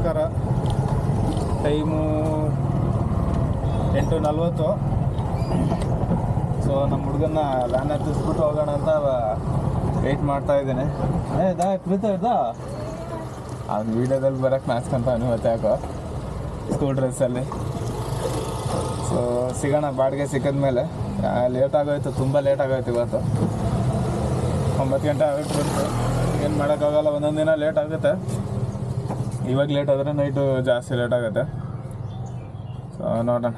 ನಮಸ್ಕಾರ. Time 8:40. So ನಮ್ಮ ಹುಡುಗನ್ನ van ಹತ್ತಿಸ್ಬಿಟ್ಟು ಹೋಗೋಣ ಅಂತ ವೆಯ್ಟ್ ಮಾಡ್ತಾ ಇದ್ದೇನೆ. ಇದ್ದ ಅವ್ನು ವೀಡಿಯೋದಲ್ಲಿ ಬರೋಕ್ಕೆ ನಾಚ್ಕೊಂತಾನೆ ಇವತ್ತು ಯಾಕೋ ಸ್ಕೂಲ್ ಡ್ರೆಸ್ಸಲ್ಲಿ. ಸೊ ಸಿಗೋಣ ಬಾಡಿಗೆ ಸಿಕ್ಕಿದ ಮೇಲೆ. ಲೇಟಾಗೋಯ್ತು, ತುಂಬ ಲೇಟಾಗೋಯ್ತು ಇವತ್ತು. 9 ಗಂಟೆ ಆಗೋಕ್ಕೆ ಬಂತು. ಏನು ಮಾಡೋಕ್ಕಾಗಲ್ಲ, ಒಂದೊಂದು ದಿನ ಲೇಟ್ ಆಗುತ್ತೆ. ಇವಾಗ ಲೇಟ್ ಆದರೆ ನೈಟು ಜಾಸ್ತಿ ಲೇಟ್ ಆಗುತ್ತೆ. ಸೊ ನೋಡೋಣ,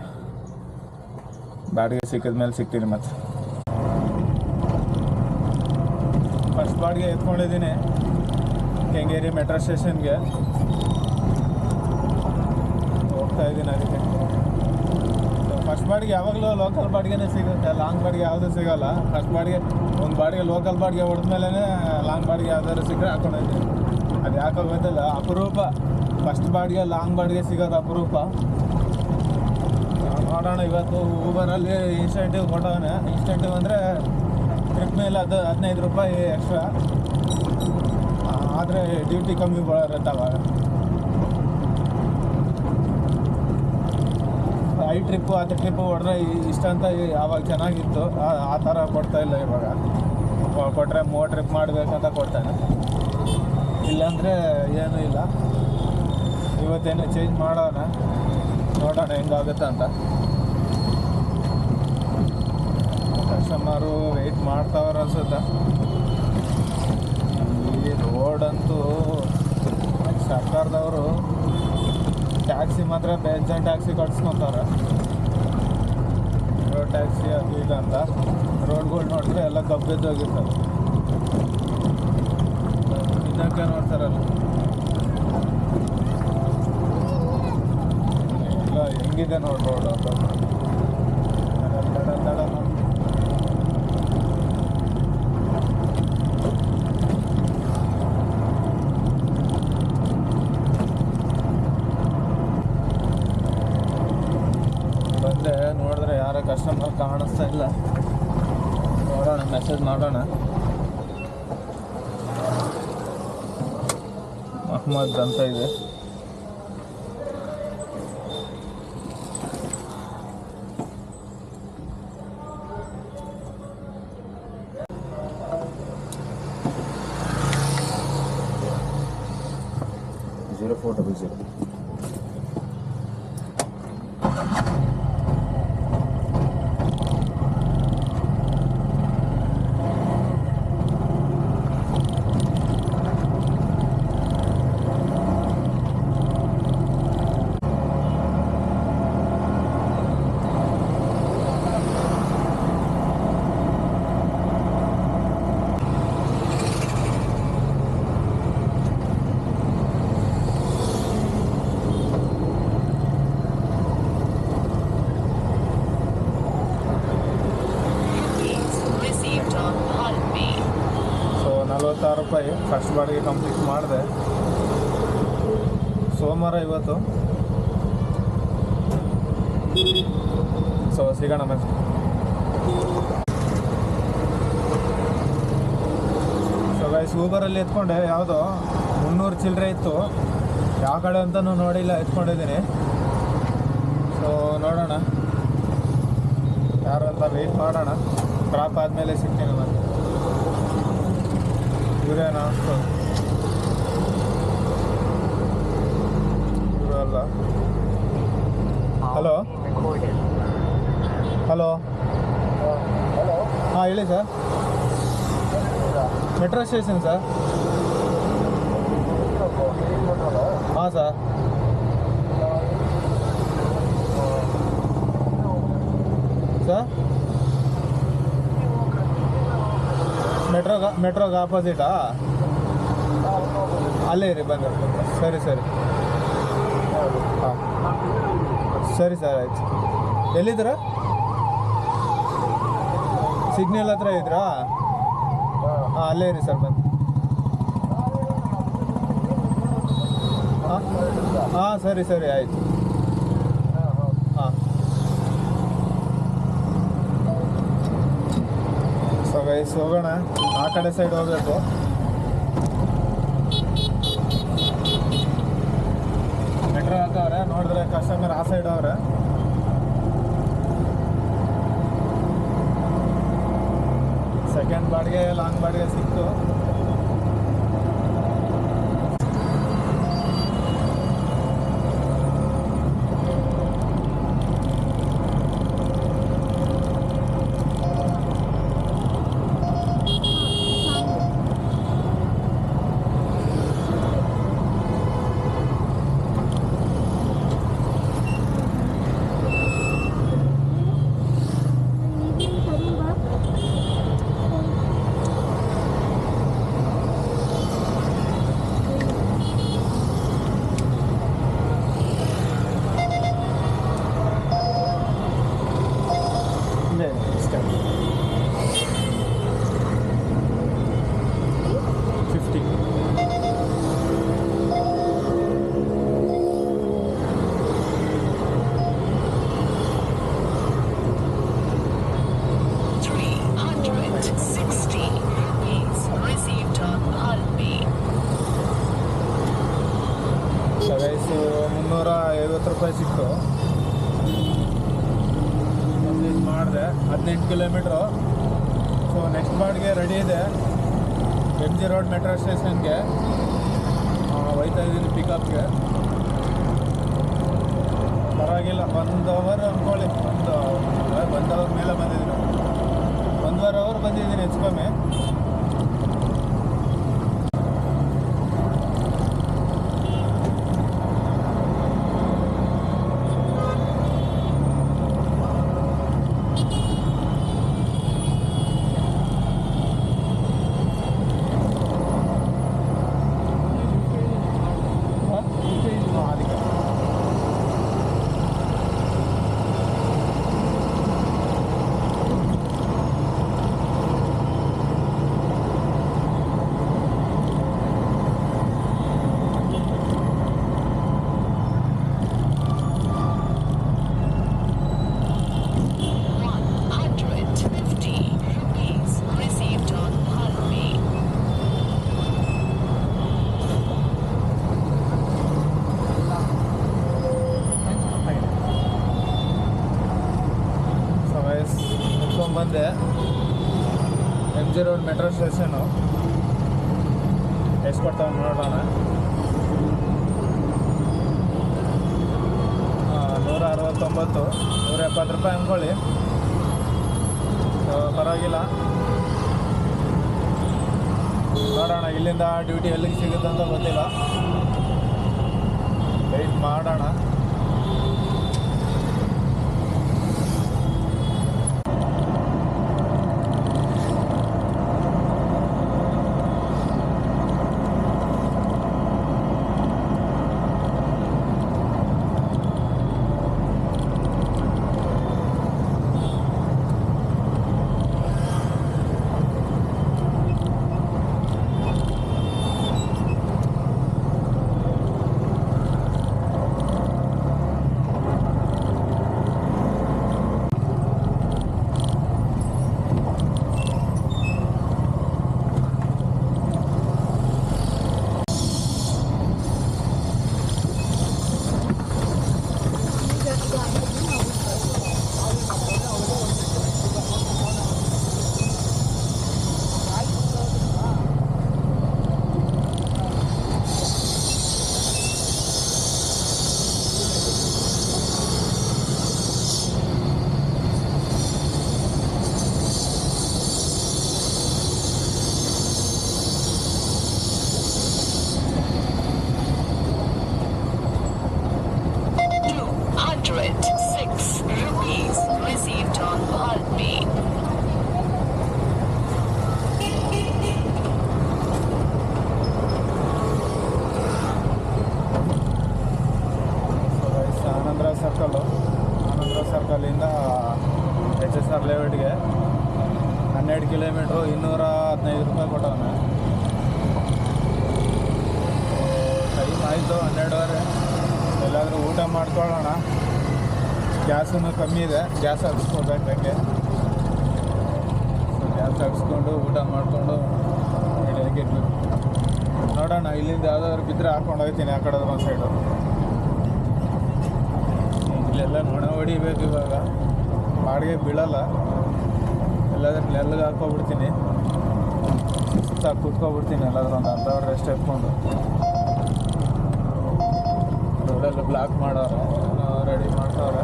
ಬಾಡಿಗೆ ಸಿಕ್ಕಿದ ಮೇಲೆ ಸಿಗ್ತೀನಿ. ಮತ್ತೆ ಫಸ್ಟ್ ಬಾಡಿಗೆ ಎತ್ಕೊಂಡಿದ್ದೀನಿ ಕೆಂಗೇರಿ ಮೆಟ್ರೋ ಸ್ಟೇಷನ್ಗೆ ಹೋಗ್ತಾ ಇದ್ದೀನಿ. ಅದಕ್ಕೆ ಫಸ್ಟ್ ಬಾಡಿಗೆ ಯಾವಾಗಲೂ ಲೋಕಲ್ ಬಾಡಿಗೆನೇ ಸಿಗುತ್ತೆ, ಲಾಂಗ್ ಬಾಡಿಗೆ ಯಾವುದೂ ಸಿಗೋಲ್ಲ. ಫಸ್ಟ್ ಬಾಡಿಗೆ ಒಂದು ಬಾಡಿಗೆ ಲೋಕಲ್ ಬಾಡಿಗೆ ಹೊಡೆದ್ಮೇಲೆ ಲಾಂಗ್ ಬಾಡಿಗೆ ಯಾವ್ದಾದ್ರು ಸಿಕ್ಕರೆ ಹಾಕೊಂಡಿದ್ದೀನಿ. ಅದು ಯಾಕೋ ಗೊತ್ತಿಲ್ಲ, ಅಪರೂಪ. ಫಸ್ಟ್ ಬಾಡಿಗೆ ಲಾಂಗ್ ಬಾಡಿಗೆ ಸಿಗೋದು ಅಪರೂಪ. ನೋಡೋಣ, ಇವತ್ತು ಊಬರಲ್ಲಿ ಇನ್ಸೆಂಟಿವ್ ಕೊಟ್ಟವನೆ. ಇನ್ಸೆಂಟಿವ್ ಅಂದರೆ ಟ್ರಿಪ್ ಮೇಲೆ 15 ರೂಪಾಯಿ ಎಕ್ಸ್ಟ್ರಾ, ಆದರೆ ಡ್ಯೂಟಿ ಕಮ್ಮಿ ಬರುತ್ತೆ ಅವಾಗ. ಐ ಟ್ರಿಪ್ಪು 10 ಟ್ರಿಪ್ಪು ಹೊಡೆದ್ರೆ ಇಷ್ಟಂತ ಆವಾಗ ಚೆನ್ನಾಗಿತ್ತು. ಆ ಥರ ಕೊಡ್ತಾಯಿಲ್ಲ ಇವಾಗ. ಕೊಟ್ಟರೆ 3 ಟ್ರಿಪ್ ಮಾಡಬೇಕಂತ ಕೊಡ್ತಾನೆ, ಇಲ್ಲಾಂದರೆ ಏನೂ ಇಲ್ಲ. ಇವತ್ತೇನು ಚೇಂಜ್ ಮಾಡೋಣ, ನೋಡೋಣ ಹೆಂಗಾಗುತ್ತೆ ಅಂತ. ಕಸ್ಟಮರು ವೆಯ್ಟ್ ಮಾಡ್ತಾವ್ರು ಅನ್ಸುತ್ತೆ. ಈ ರೋಡಂತೂ ಸರ್ಕಾರದವರು ಟ್ಯಾಕ್ಸಿ ಮಾತ್ರ ಬೇಜಾನ್ ಟ್ಯಾಕ್ಸಿ ಕಟ್ಸ್ಕೊತಾರೆ. ರೋಡ್ ಟ್ಯಾಕ್ಸಿ ಅದು ಇದು ಅಂತ. ರೋಡ್ಗಳು ನೋಡಿದ್ರೆ ಎಲ್ಲ ಕಬ್ಬಿದ್ದೋಗಿರ್ತವೆ. ಇನ್ನಕ್ಕೆ ನೋಡ್ತಾರಲ್ಲ ಎಲ್ಲ ಹೆಂಗಿದೆ ನೋಡಿ ರೋಡು ಅಂತ. ಬಂದೆ ನೋಡಿದ್ರೆ ಯಾರೋ ಕಸ್ಟಮರ್ ಕಾಣಿಸ್ತಾ ಇಲ್ಲ. ನೋಡೋಣ, ಮೆಸೇಜ್ ಮಾಡೋಣ. ಮಹಮ್ಮದ್ ಅಂತ ಇದೆ. ಸೊ 46 ರೂಪಾಯಿ ಫಸ್ಟ್ ಬಾಡಿಗೆ ಕಂಪ್ಲೀಟ್ ಮಾಡಿದೆ. ಸೋಮವಾರ ಇವತ್ತು. ಸೊ ಸಿಗೋಣ ಮತ್ತೆ. ಸೊ ಗೈಸ್, ಊಬರಲ್ಲಿ ಎತ್ಕೊಂಡೆ. ಯಾವುದೋ 300 ಚಿಲ್ಲರೆ ಇತ್ತು. ಯಾವ ಕಡೆ ಅಂತಲೂ ನೋಡಿಲ್ಲ, ಎತ್ಕೊಂಡಿದ್ದೀನಿ. ಸೊ ನೋಡೋಣ ಯಾರು ಅಂತ ವೆಯ್ಟ್ ಮಾಡೋಣ. ಡ್ರಾಪ್ ಆದಮೇಲೆ ಸಿಗ್ತೀನಿ ನಾನು. ಇವರೇನಾ ಇವರಲ್ಲ. ಹಲೋ ಹಲೋ ಹಾಂ ಹೇಳಿ ಸರ್. Metro station sir. ಹಾಂ ಸರ್. ಸರ್ ಮೆಟ್ರೋಗೆ ಆಪೋಸಿಟಾ? ಅಲ್ಲೇ ಇರಿ, ಬಂದು. ಸರಿ ಸರಿ ಹಾಂ ಸರಿ ಸರ್, ಆಯ್ತು. ಎಲ್ಲಿದ್ದೀರಾ? ಸಿಗ್ನಲ್ ಹತ್ರ ಇದ್ರಾ? ಹಾಂ ಅಲ್ಲೇ ಇರಿ ಸರ್, ಬಂದು. ಹಾಂ ಸರಿ ಸರಿ ಆಯಿತು. ಹಾಂ ಸೊ ಗೈಸ್, ಹೋಗೋಣ. ಆ ಕಡೆ ಸೈಡ್ ಹೋಗಬೇಕು. ಎಂಟ್ರಿ ಹಾಕವ್ರೆ. ನೋಡಿದ್ರೆ ಕಸ್ಟಮರ್ ಆ ಸೈಡ್ ಅವ್ರೆ. ಸೆಕೆಂಡ್ ಬಾಡಿಗೆ ಲಾಂಗ್ ಬಾಡಿಗೆ ಸಿಕ್ತು. ₹350 ಸಿಕ್ತು. ಕಂಪ್ಲೀಟ್ ಮಾಡಿದೆ 18 ಕಿಲೋಮೀಟ್ರು. ಸೊ ನೆಕ್ಸ್ಟ್ ಬಾಡಿಗೆ ರೆಡಿ ಇದೆ. MG ರೋಡ್ ಮೆಟ್ರೋ ಸ್ಟೇಷನ್ಗೆ ಹೋಯ್ತಾ ಇದ್ದೀನಿ ಪಿಕಪ್ಗೆ. ಪರವಾಗಿಲ್ಲ, 1 ಅವರ್ ಅಂದ್ಕೊಳ್ಳಿ. 1 ಅವರ್ ಮೇಲೆ ಬಂದಿದ್ದೀನಿ. 1.5 ಅವರ್ ಬಂದಿದ್ದೀನಿ ಹೆಚ್ಚು ಕಮ್ಮಿ. ಬಂದೆ MG ರೋಡ್ ಮೆಟ್ರೋ ಸ್ಟೇಷನು. ಎಷ್ಟು ಕೊಡ್ತಾವೆ ನೋಡೋಣ. 169, ₹170 ಅಂದ್ಕೊಳ್ಳಿ. ಪರವಾಗಿಲ್ಲ, ನೋಡೋಣ. ಇಲ್ಲಿಂದ ಡ್ಯೂಟಿ ಎಲ್ಲಿಗೆ ಸಿಗುತ್ತೆ ಅಂತ ಗೊತ್ತಿಲ್ಲ. ವೆಯ್ಟ್ ಮಾಡೋಣ. ಸರ್ಕಲಿಂದ HSR ಲೇಔಟ್ಗೆ 12 ಕಿಲೋಮೀಟ್ರು, ₹215 ಕೊಟ್ಟವನೆ. ಟೈಮ್ ಆಯಿತು 12:30. ಎಲ್ಲಾದರೂ ಊಟ ಮಾಡ್ಕೊಳ್ಳೋಣ. ಗ್ಯಾಸೂ ಕಮ್ಮಿ ಇದೆ, ಗ್ಯಾಸ್ ಹಾಕ್ಸ್ಕೊಬೇಕಂಗೆ. ಗ್ಯಾಸ್ ಹಾಕ್ಸ್ಕೊಂಡು ಊಟ ಮಾಡಿಕೊಂಡು ನೋಡೋಣ. ಇಲ್ಲಿಂದ ಯಾವುದಾದ್ರು ಬಿದ್ದರೆ ಹಾಕ್ಕೊಂಡು ಹೋಗ್ತೀನಿ ಆ ಕಡೆ ಒಂದು ಸೈಡು. ಇಲ್ಲೆಲ್ಲ ನೊಣ ಹೊಡಿಬೇಕು ಇವಾಗ, ಬಾಡಿಗೆ ಬೀಳಲ್ಲ. ಎಲ್ಲಾದ್ರೂ ನೆಲ್ಲಿಗೆ ಹಾಕ್ಕೊಬಿಡ್ತೀನಿ, ಸುತ್ತಾಗಿ ಕೂತ್ಕೊಬಿಡ್ತೀನಿ ಎಲ್ಲಾದ್ರೂ ಒಂದು ಅರ್ಧ ಅವರ್ ರೆಸ್ಟ್ ಎತ್ಕೊಂಡು. ರೋಡೆಲ್ಲ ಬ್ಲಾಕ್ ಮಾಡೋರು, ರೆಡಿ ಮಾಡ್ತವ್ರೆ.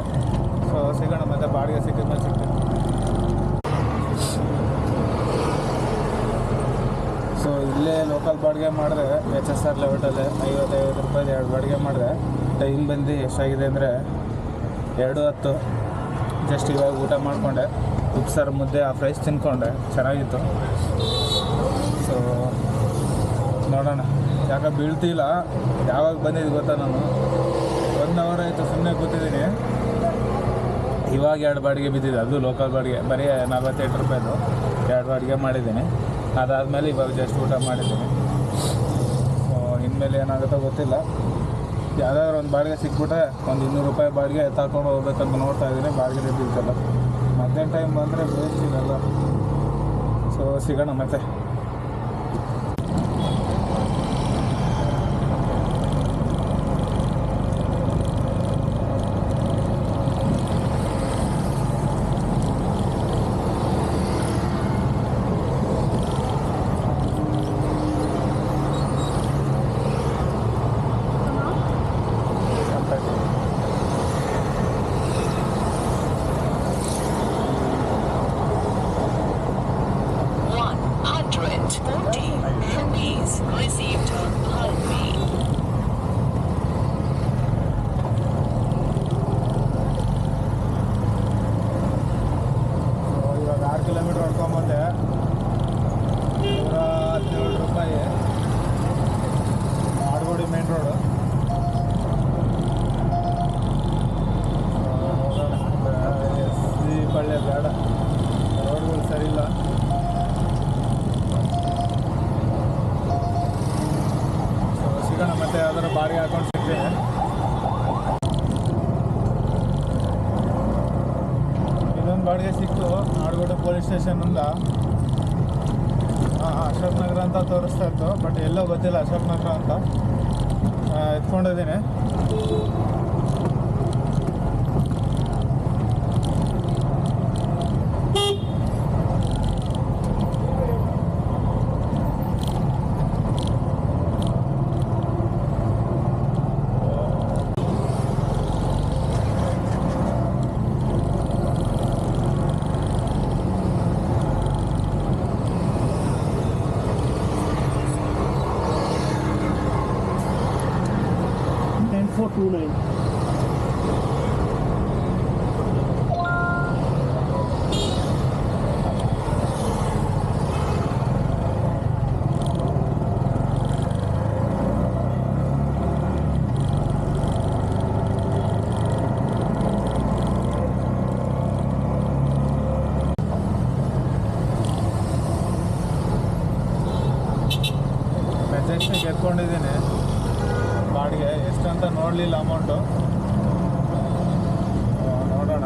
ಸೊ ಸಿಗೋಣ ಮತ್ತೆ, ಬಾಡಿಗೆ ಸಿಕ್ಕಿದ ಮೇಲೆ ಸಿಗ್ತೀನಿ. ಸೊ ಇಲ್ಲೇ ಲೋಕಲ್ ಬಾಡಿಗೆ ಮಾಡಿದ್ರೆ HSR ಲೆವೆಟಲ್ಲಿ 50 ರೂಪಾಯಿ 2 ಬಾಡಿಗೆ ಮಾಡಿದೆ. ಟೈಮ್ ಬಂದು ಎಷ್ಟಾಗಿದೆ ಅಂದರೆ 2:10. ಜಸ್ಟ್ ಇವಾಗ ಊಟ ಮಾಡಿಕೊಂಡೆ, ಉಪ್ಸಾರು ಮುದ್ದೆ ಆ ಫ್ರೈಸ್ ತಿನ್ಕೊಂಡೆ, ಚೆನ್ನಾಗಿತ್ತು. ಸೊ ನೋಡೋಣ, ಯಾಕೆ ಬೀಳ್ತಿಲ್ಲ. ಯಾವಾಗ ಬಂದಿದ್ದು ಗೊತ್ತಾ, ನಾನು 1 ಅವರ್ ಆಯಿತು ಸುಮ್ಮನೆ ಕೂತಿದ್ದೀನಿ. ಇವಾಗ 2 ಬಾಡಿಗೆ ಬಿದ್ದಿದೆ, ಅದು ಲೋಕಲ್ ಬಾಡಿಗೆ, ಬರೀ 48 ರೂಪಾಯಿದು 2 ಬಾಡಿಗೆ ಮಾಡಿದ್ದೀನಿ. ಅದಾದಮೇಲೆ ಇವಾಗ ಜಸ್ಟ್ ಊಟ ಮಾಡಿದ್ದೀನಿ. ಸೊ ಇನ್ಮೇಲೆ ಏನಾಗುತ್ತೋ ಗೊತ್ತಿಲ್ಲ. ಯಾವುದಾದ್ರೂ ಒಂದು ಬಾಡಿಗೆ ಸಿಕ್ಬಿಟ್ರೆ ಒಂದು 200 ರೂಪಾಯಿ ಬಾಡಿಗೆ ಎತ್ತಾಕೊಂಡು ಹೋಗ್ಬೇಕಂತ ನೋಡ್ತಾ ಇದ್ದೀನಿ. ಬಾಡಿಗೆ ಬೀಳ್ತಲ್ಲ, ಮಧ್ಯಾಹ್ನ ಟೈಮ್ ಬಂದರೆ ವೇಸ್ಟ್ ಇದೆಲ್ಲ. ಸೊ ಸಿಗೋಣ ಮತ್ತೆ. ಮತ್ತೆ ಯಾವ್ದಾದ್ರು ಬಾಡಿಗೆ ಹಾಕೊಂಡು ಸಿಗ್ತೀನಿ. ಇದೊಂದು ಬಾಡಿಗೆ ಸಿಕ್ತು, ನಾಡಗೋಡು ಪೊಲೀಸ್ ಸ್ಟೇಷನಿಂದ. ಅಶೋಕ್ ನಗರ ಅಂತ ತೋರಿಸ್ತಾ ಇತ್ತು, ಬಟ್ ಎಲ್ಲೋ ಗೊತ್ತಿಲ್ಲ ಅಶೋಕ್ ನಗರ ಅಂತ. ಎತ್ಕೊಂಡಿದ್ದೀನಿ. ಮೆಜೆಸ್ಟಿಕ್ ಎತ್ಕೊಂಡಿದ್ದೀನಿ. ಬಾಡಿಗೆ ಎಷ್ಟು ಅಂತ ನೋಡಲಿಲ್ಲ ಅಮೌಂಟು, ನೋಡೋಣ.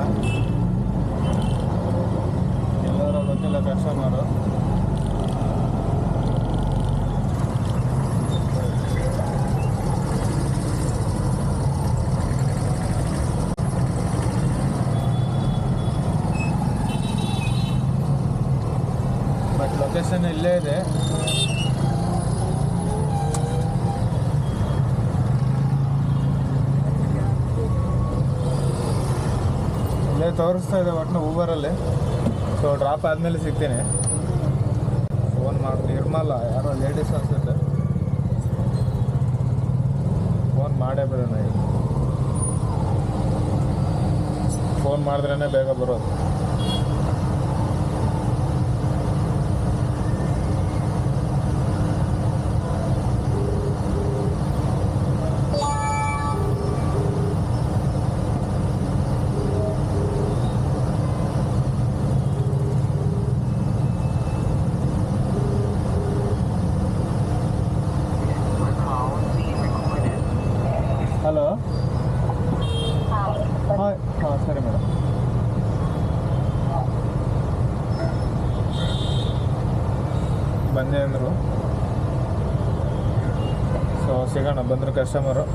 ಎಲ್ಲರೂ ಗೊತ್ತಿಲ್ಲ ಕಸ್ಟಮರು. ಬಟ್ ಲೊಕೇಶನ್ ಇಲ್ಲೇ ಇದೆ. ಇಲ್ಲೇ ತೋರಿಸ್ತಾ ಇದೆ ಒಟ್ಟು ಊಬರಲ್ಲಿ. ಸೊ ಡ್ರಾಪ್ ಆದಮೇಲೆ ಸಿಗ್ತೀನಿ. ಫೋನ್ ಮಾಡಿ ನಿರ್ಮಲ ಯಾರೋ ಲೇಡೀಸ್ ಅನ್ಸುತ್ತೆ, ಫೋನ್ ಮಾಡೇ ಬಿಡೋಣ. ಈಗ ಫೋನ್ ಮಾಡಿದ್ರೇ ಬೇಗ ಬರೋದು. ಹಲೋ, ಹಾಂ ಸರಿ ಮೇಡಮ್. ಬಂದೆ ಅಂದರು. ಸೊ ಸಿಗೋಣ, ಬಂದರು ಕಸ್ಟಮರು.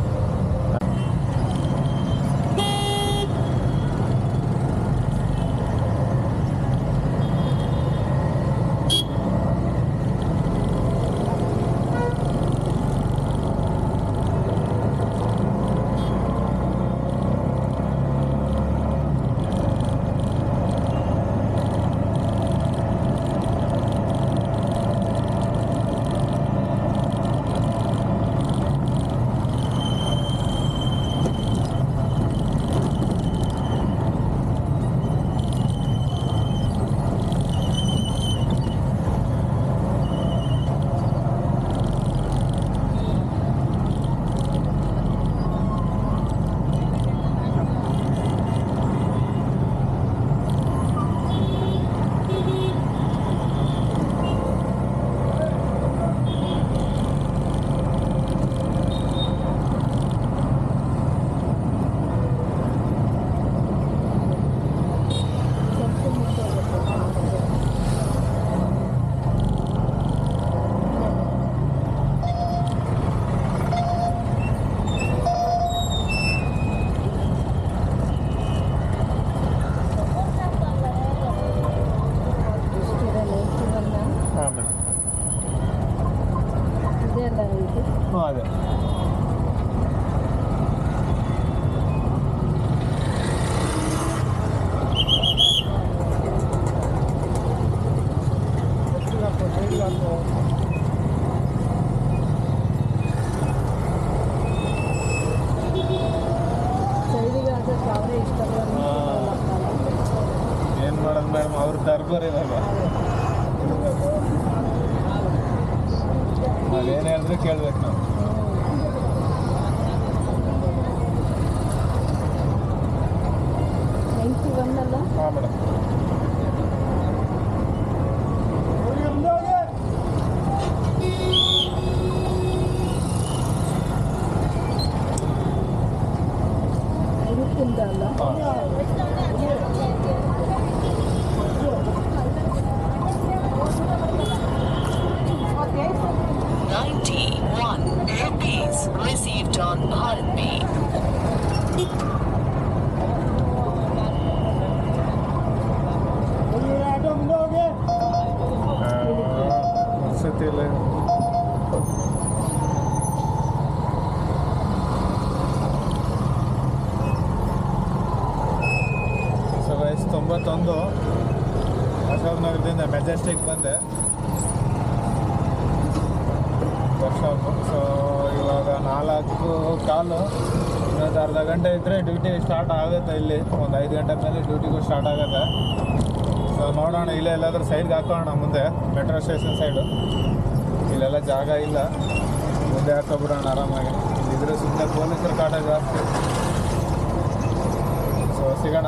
ಅದೇ ಏನು ಮಾಡೋದು ಮೇಡಮ್, ಅವ್ರ ದರ್ಬಾರ್ ಇವಾಗ ಅದೇನು ಹೇಳಿದ್ರೆ ಕೇಳ್ಬೇಕು ನಾವು. ಹಾಂ ಮೇಡಮ್. Received on Bharatbi. ಸತಿಲ್ಲ ಸೊ ವಯಸ್ಸು 91. ಅಶೋಕ್ ನಗರದಿಂದ ಮೆಜೆಸ್ಟಿಕ್ ಬಂದೆ ವರ್ಕ್ಶಾಪು. ಸೊ ಇವಾಗ 4:15, ಇನ್ನೊಂದು ಅರ್ಧ ಗಂಟೆ ಇದ್ದರೆ ಡ್ಯೂಟಿ ಸ್ಟಾರ್ಟ್ ಆಗುತ್ತೆ. ಇಲ್ಲಿ ಒಂದು 5 ಗಂಟೆ ಮೇಲೆ ಡ್ಯೂಟಿಗೂ ಸ್ಟಾರ್ಟ್ ಆಗುತ್ತೆ. ಸೊ ನೋಡೋಣ, ಇಲ್ಲೇ ಎಲ್ಲಾದರೂ ಸೈಡ್ಗೆ ಹಾಕೋಣ ಮುಂದೆ, ಮೆಟ್ರೋ ಸ್ಟೇಷನ್ ಸೈಡು. ಇಲ್ಲೆಲ್ಲ ಜಾಗ ಇಲ್ಲ, ಮುಂದೆ ಹಾಕೋಬಿಡೋಣ ಆರಾಮಾಗಿ. ಇದ್ರೆ ಸುಮ್ಮನೆ ಪೊಲೀಸರ ಕಾಟ ಜಾಸ್ತಿ. ಸೊ ಸಿಗೋಣ.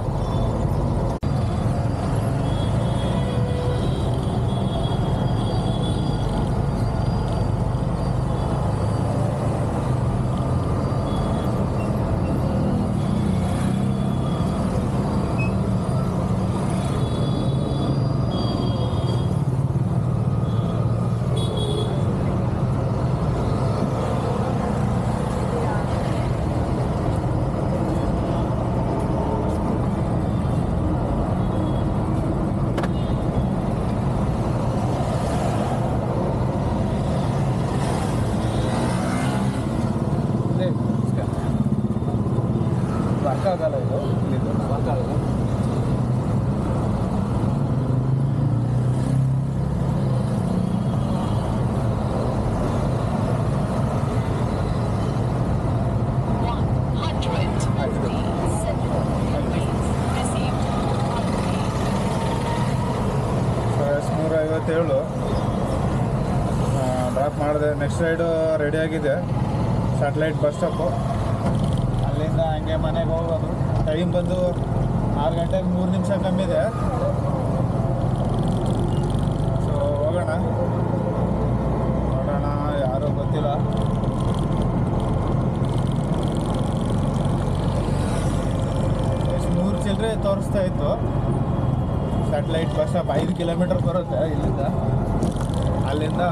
ವರ್ಕ್ ಆಗಲ್ಲ ಇದು, ಇಲ್ಲಿದು ವರ್ಕ್ ಆಗಲ್ಲ. $157 ಡ್ರಾಪ್ ಮಾಡಿದೆ. ನೆಕ್ಸ್ಟ್ ರೈಡು ರೆಡಿಯಾಗಿದೆ, ಸ್ಯಾಟಲೈಟ್ ಬಸ್ ಸ್ಟಾಪು. ಅಲ್ಲಿಂದ ಹಂಗೆ ಮನೆಗೆ ಹೋಗೋದು. ಟೈಮ್ ಬಂದು 6 ಗಂಟೆಗೆ 3 ನಿಮಿಷ ಕಮ್ಮಿದೆ. ಸೊ ಹೋಗೋಣ, ನೋಡೋಣ, ಯಾರೂ ಗೊತ್ತಿಲ್ಲ. ಎಷ್ಟು 3 ಚಿಲ್ಲರೆ ತೋರಿಸ್ತಾ ಇತ್ತು. ಸ್ಯಾಟಲೈಟ್ ಬಸ್ ಸ್ಟಾಪ್ 5 ಕಿಲೋಮೀಟರ್ ಬರುತ್ತೆ ಇಲ್ಲಿಂದ. ಅಲ್ಲಿಂದ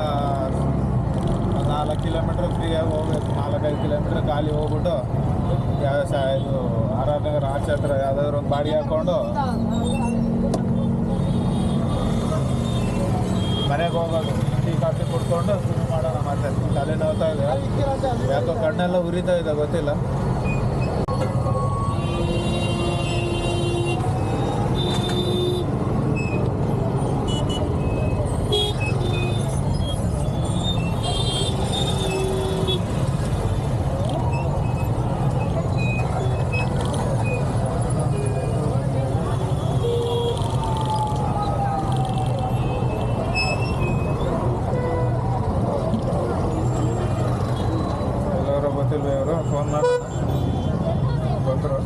4 ಕಿಲೋಮೀಟ್ರ್ ಫ್ರೀಯಾಗಿ ಹೋಗ್ಬೇಕು. 4-5 ಕಿಲೋಮೀಟ್ರ್ ಖಾಲಿ ಹೋಗ್ಬಿಟ್ಟು ಇದು ಆರಾಧನಗರ ಆಚೆ ಹತ್ರ ಯಾವುದಾದ್ರು ಒಂದು ಬಾಡಿಗೆ ಹಾಕ್ಕೊಂಡು ಮನೆಗೆ ಹೋಗೋದು. ಟೀ ಕಾಫಿ ಕುಡ್ಕೊಂಡು ಶುರು ಮಾಡೋಣ. ಮತ್ತೆ ತಲೆ ನೋವ್ತಾ ಇದೆ, ಯಾಕೋ ಕಣ್ಣೆಲ್ಲ ಉರಿತಾ ಇದೆ, ಗೊತ್ತಿಲ್ಲ. ಇವರು ಫೋನ್ ಮಾಡಿ ಬಂದರು.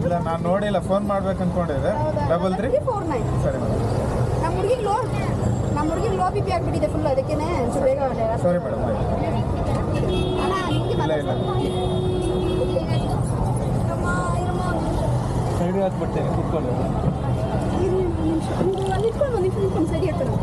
ಇಲ್ಲ, ನಾನು ನೋಡಿಲ್ಲ, ಫೋನ್ ಮಾಡ್ಬೇಕು ಅಂದ್ಕೊಂಡಿದ್ದೆ. 3349. ಸರಿ ಮೇಡಮ್. ನಮ್ಮ ಹುಡುಗಿಗೆ ಲೋ ಬಿ ಪಿ ಆಗಿಬಿಟ್ಟಿದೆ ಫುಲ್, ಅದಕ್ಕೇನೆ ಬೇಗ. ಸರಿ ಮೇಡಮ್. ಇಲ್ಲ ಇಲ್ಲ, ಸೈಡಿಗೆ ಹಾಕ್ಬಿಡ್ತೇನೆ, ಕೂತ್ಕೊಳ್ಳಿ. ನಿಂತ್ಕೊಂಡು ಸರಿ ಆಗ್ತದೆ.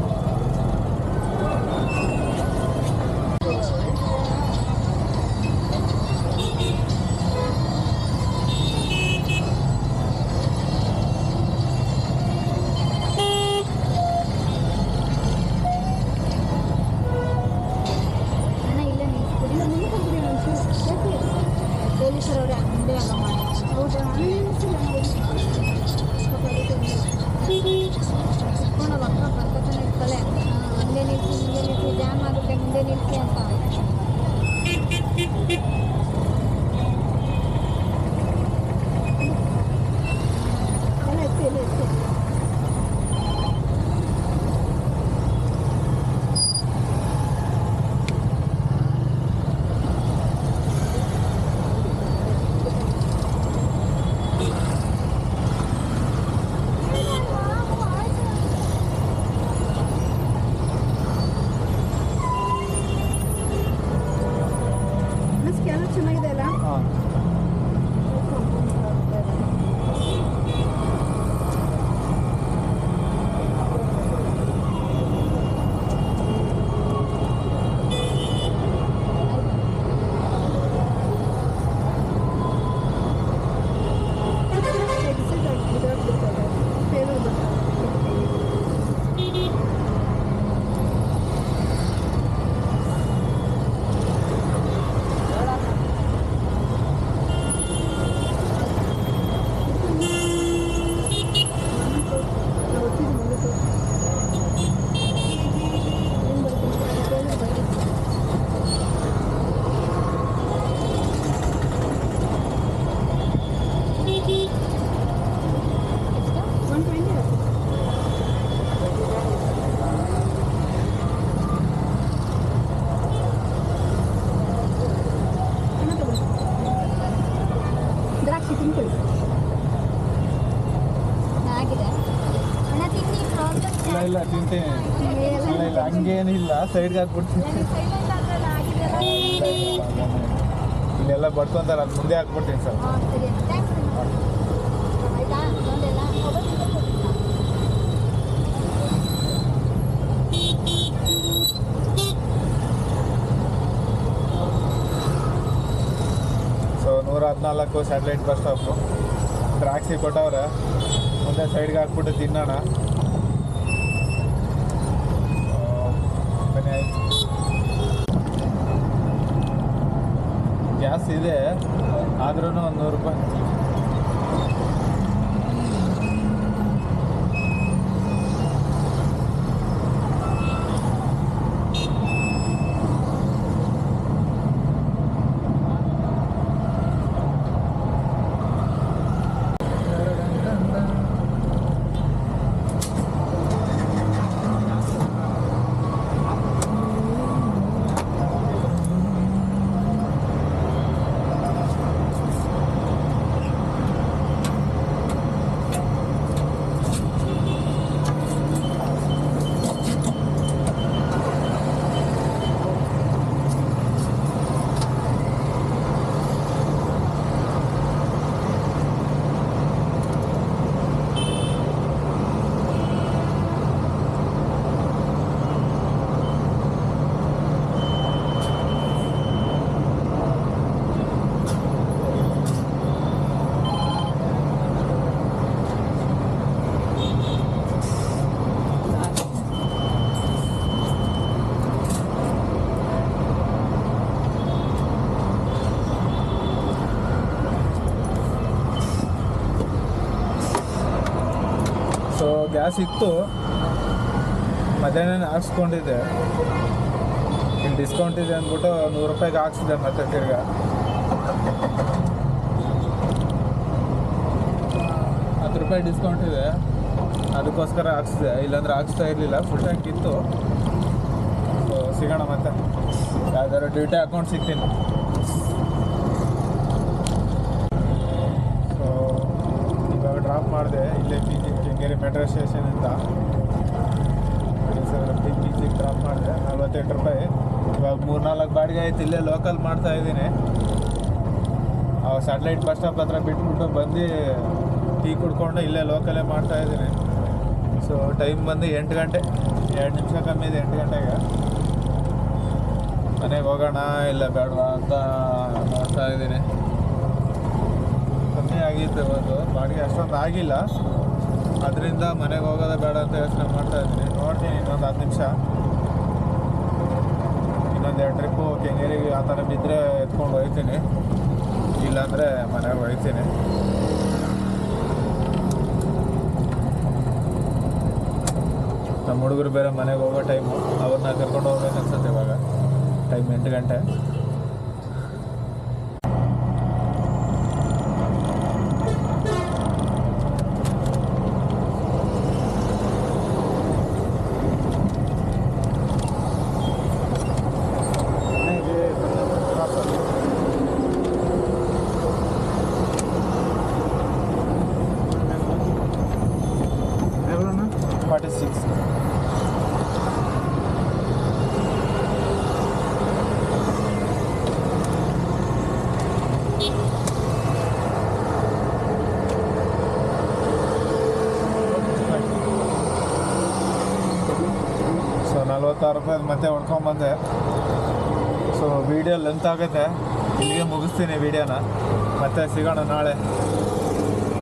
ಇಲ್ಲ ತಿಂತೀನಿ. ಇಲ್ಲ ಇಲ್ಲ ಹಂಗೇನಿಲ್ಲ, ಸೈಡ್ಗೆ ಹಾಕ್ಬಿಡ್ತೀನಿ. ಇಲ್ಲೆಲ್ಲ ಬಡ್ಕೊಂತಾರೆ, ಅದು ಮುಂದೆ ಹಾಕ್ಬಿಡ್ತೀನಿ sir. So 114 satellite bus stop. ಟ್ರಾಕ್ಸಿ ಕೊಟ್ಟವ್ರೆ, ಮುಂದೆ ಸೈಡ್ಗೆ ಹಾಕ್ಬಿಟ್ಟು ತಿನ್ನೋಣ. ಬನ್ನಿ ಆಯ್ತು. ಗ್ಯಾಸ್ ಇದೆ ಆದ್ರೂ ಒಂದು 100 ರೂಪಾಯಿ. ಸೊ ಗ್ಯಾಸ್ ಇತ್ತು, ಮಧ್ಯಾಹ್ನ ಹಾಕ್ಸ್ಕೊಂಡಿದ್ದೆ. ಇಲ್ಲಿ ಡಿಸ್ಕೌಂಟ್ ಇದೆ ಅಂದ್ಬಿಟ್ಟು 100 ರೂಪಾಯಿಗೆ ಹಾಕ್ಸಿದೆ ಮತ್ತೆ ತಿರ್ಗಾ. 10 ರೂಪಾಯಿ ಡಿಸ್ಕೌಂಟ್ ಇದೆ, ಅದಕ್ಕೋಸ್ಕರ ಹಾಕ್ಸಿದೆ. ಇಲ್ಲಾಂದ್ರೆ ಹಾಕ್ಸ್ತಾ ಇರಲಿಲ್ಲ, ಫುಲ್ ಟ್ಯಾಂಕ್ ಇತ್ತು. ಸೊ ಸಿಗೋಣ ಮತ್ತೆ ಯಾವ್ದಾದ್ರು ಡ್ಯೂಟಿ ಅಕೌಂಟ್ ಸಿಗ್ತೀನಿ. ಸೊ ಇವಾಗ ಡ್ರಾಪ್ ಮಾಡಿದೆ ಇಲ್ಲೇ ಪಿ ಜಿ ಕೆಂಗೇರಿ ಮೆಟ್ರೋ ಸ್ಟೇಷನಿಂದ ಪಿ ಜಿಗೆ ಡ್ರಾಪ್ ಮಾಡಿದೆ. 48 ರೂಪಾಯಿ. ಇವಾಗ 3-4 ಬಾಡಿಗೆ ಆಯ್ತು. ಇಲ್ಲೇ ಲೋಕಲ್ ಮಾಡ್ತಾ ಇದ್ದೀನಿ. ಸ್ಯಾಟಲೈಟ್ ಬಸ್ ಸ್ಟಾಪ್ ಹತ್ರ ಬಿಟ್ಬಿಟ್ಟು ಬಂದು ಟೀ ಕುಡ್ಕೊಂಡು ಇಲ್ಲೇ ಲೋಕಲೇ ಮಾಡ್ತಾ ಇದ್ದೀನಿ. ಸೊ ಟೈಮ್ ಬಂದು 8 ಗಂಟೆ, 2 ನಿಮಿಷ ಕಮ್ಮಿ ಇದೆ 8 ಗಂಟೆಗೆ. ಮನೆಗೆ ಹೋಗೋಣ ಇಲ್ಲ ಬೇಡವಾ ಅಂತ ನೋಡ್ತಾ ಇದ್ದೀನಿ. ಕಮ್ಮಿ ಆಗಿತ್ತು ಇವತ್ತು, ಬಾಡಿಗೆ ಅಷ್ಟೊಂದು ಆಗಿಲ್ಲ. ಅದರಿಂದ ಮನೆಗೆ ಹೋಗೋದೇ ಬೇಡ ಅಂತ ಯೋಚನೆ ಮಾಡ್ತಾ ಇದ್ದೀನಿ. ನೋಡ್ತೀನಿ ಇನ್ನೊಂದು 10 ನಿಮಿಷ, ಇನ್ನೊಂದು 2 ಟ್ರಿಪ್ಪು ಕೆಂಗೇರಿಗೆ ಆ ಥರ ಬಿದ್ದರೆ ಎತ್ಕೊಂಡು ಹೋಗ್ತೀನಿ, ಇಲ್ಲಾಂದರೆ ಮನೆಗೆ ಹೋಗ್ತೀನಿ. ನಮ್ಮ ಹುಡುಗರು ಬೇರೆ ಮನೆಗೆ ಹೋಗೋ ಟೈಮು, ಅವ್ರನ್ನ ಕರ್ಕೊಂಡು ಹೋಗ್ಬೇಕು ಅನ್ಸುತ್ತೆ. ಇವಾಗ ಟೈಮ್ 8 ಗಂಟೆ. ಸೊ 46 ರೂಪಾಯಿ ಮತ್ತೆ ಹೊಡ್ಕೊಂಬಂದೆ. ಸೊ ವೀಡಿಯೋ ಲೆಂತ್ ಆಗುತ್ತೆ, ಇಲ್ಲಿಗೆ ಮುಗಿಸ್ತೀನಿ ವೀಡಿಯೋನ. ಮತ್ತೆ ಸಿಗೋಣ ನಾಳೆ.